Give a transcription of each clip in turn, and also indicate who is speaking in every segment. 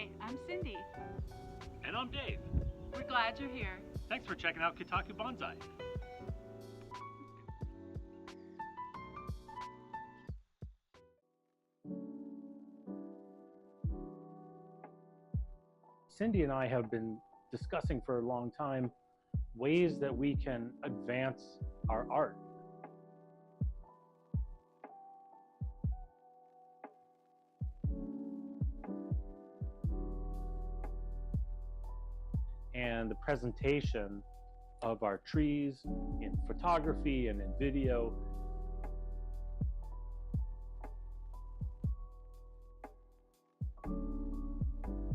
Speaker 1: Hi, I'm Cindy.
Speaker 2: And I'm Dave.
Speaker 1: We're glad you're here.
Speaker 2: Thanks for checking out Kotaku Bonsai.
Speaker 3: Cindy and I have been discussing for a long time ways that we can advance our art. And the presentation of our trees in photography and in video.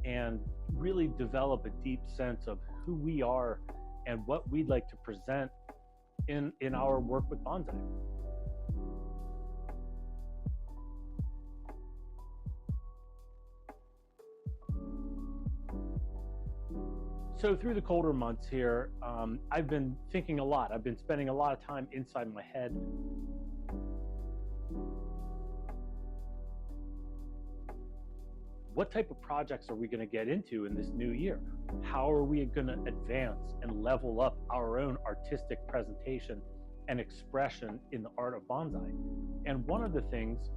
Speaker 3: And really develop a deep sense of who we are and what we'd like to present in our work with bonsai. So through the colder months here, I've been thinking a lot. I've been spending a lot of time inside my head. What type of projects are we going to get into in this new year? How are we going to advance and level up our own artistic presentation and expression in the art of bonsai? And one of the things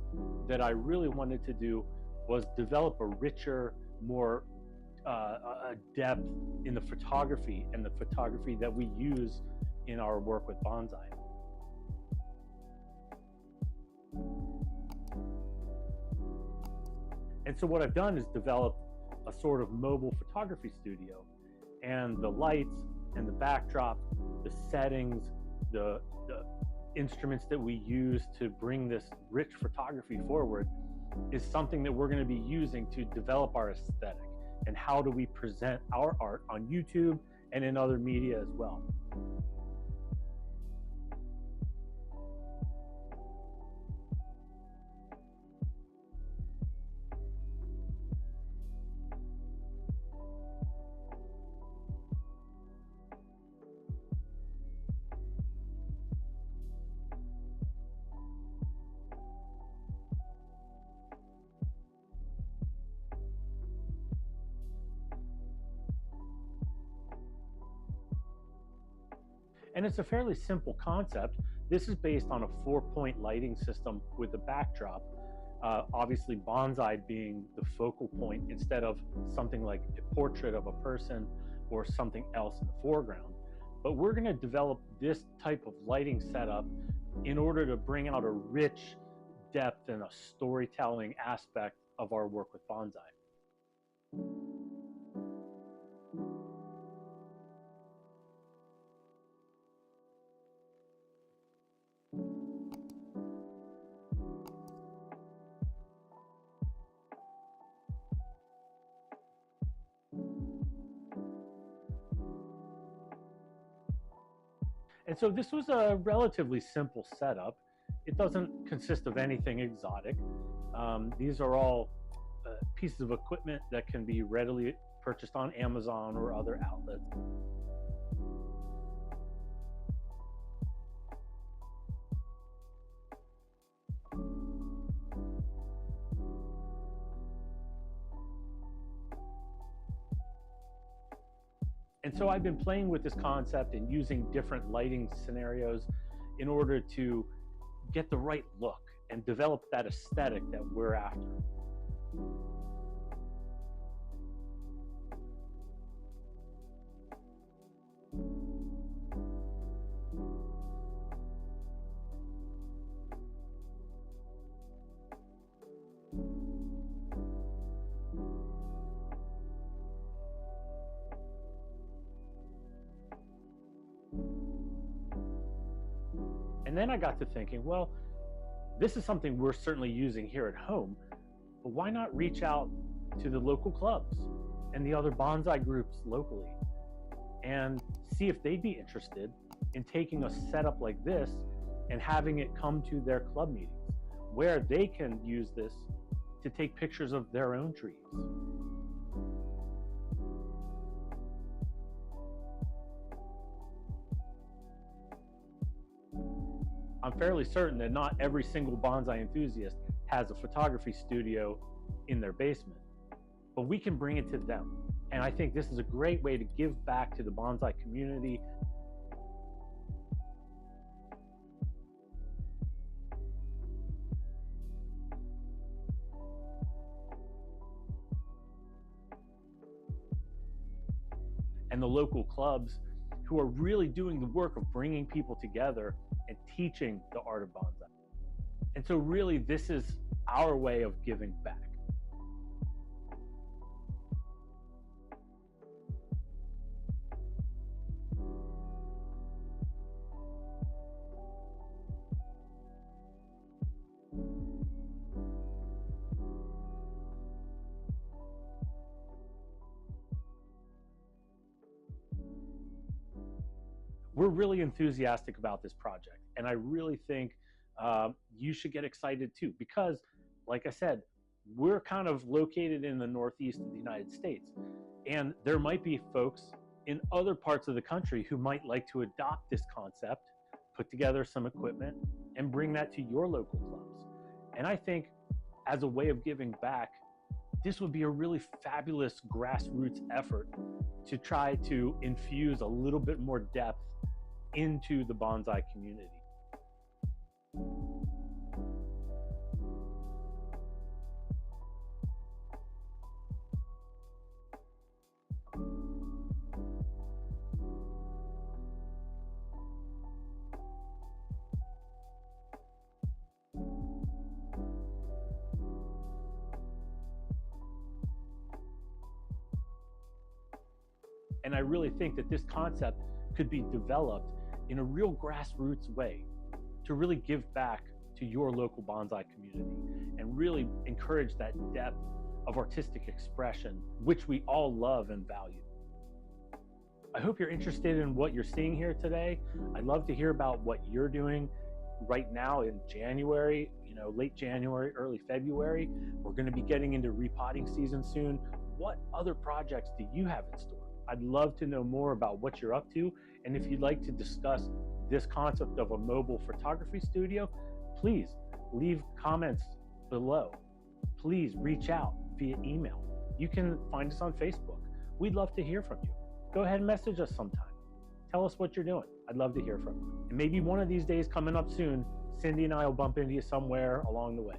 Speaker 3: that I really wanted to do was develop a richer, more depth in the photography and the photography that we use in our work with bonsai. And so what I've done is develop a sort of mobile photography studio, and the lights and the backdrop, the settings, the instruments that we use to bring this rich photography forward is something that we're going to be using to develop our aesthetic and how do we present our art on YouTube and in other media as well. And it's a fairly simple concept. This is based on a 4-point lighting system with a backdrop. Obviously bonsai being the focal point instead of something like a portrait of a person or something else in the foreground. But we're going to develop this type of lighting setup in order to bring out a rich depth and a storytelling aspect of our work with bonsai. And so this was a relatively simple setup. It doesn't consist of anything exotic. These are all pieces of equipment that can be readily purchased on Amazon or other outlets. And so I've been playing with this concept and using different lighting scenarios in order to get the right look and develop that aesthetic that we're after. And then I got to thinking, well, this is something we're certainly using here at home, but why not reach out to the local clubs and the other bonsai groups locally and see if they'd be interested in taking a setup like this and having it come to their club meetings where they can use this to take pictures of their own trees. I'm fairly certain that not every single bonsai enthusiast has a photography studio in their basement. but we can bring it to them. And I think this is a great way to give back to the bonsai community. And the local clubs who are really doing the work of bringing people together and teaching the art of bonsai. And so really this is our way of giving back. We're really enthusiastic about this project, and I really think you should get excited too, because like I said, we're kind of located in the Northeast of the United States, and there might be folks in other parts of the country who might like to adopt this concept, put together some equipment, and bring that to your local clubs. And I think as a way of giving back, this would be a really fabulous grassroots effort to try to infuse a little bit more depth into the bonsai community. And I really think that this concept could be developed in a real grassroots way to really give back to your local bonsai community and really encourage that depth of artistic expression, which we all love and value. I hope you're interested in what you're seeing here today. I'd love to hear about what you're doing right now in January, late January, early February. We're going to be getting into repotting season soon. What other projects do you have in store? I'd love to know more about what you're up to. And if you'd like to discuss this concept of a mobile photography studio, please leave comments below. Please reach out via email. You can find us on Facebook. We'd love to hear from you. Go ahead and message us sometime. Tell us what you're doing. I'd love to hear from you. And maybe one of these days coming up soon, Cindy and I will bump into you somewhere along the way.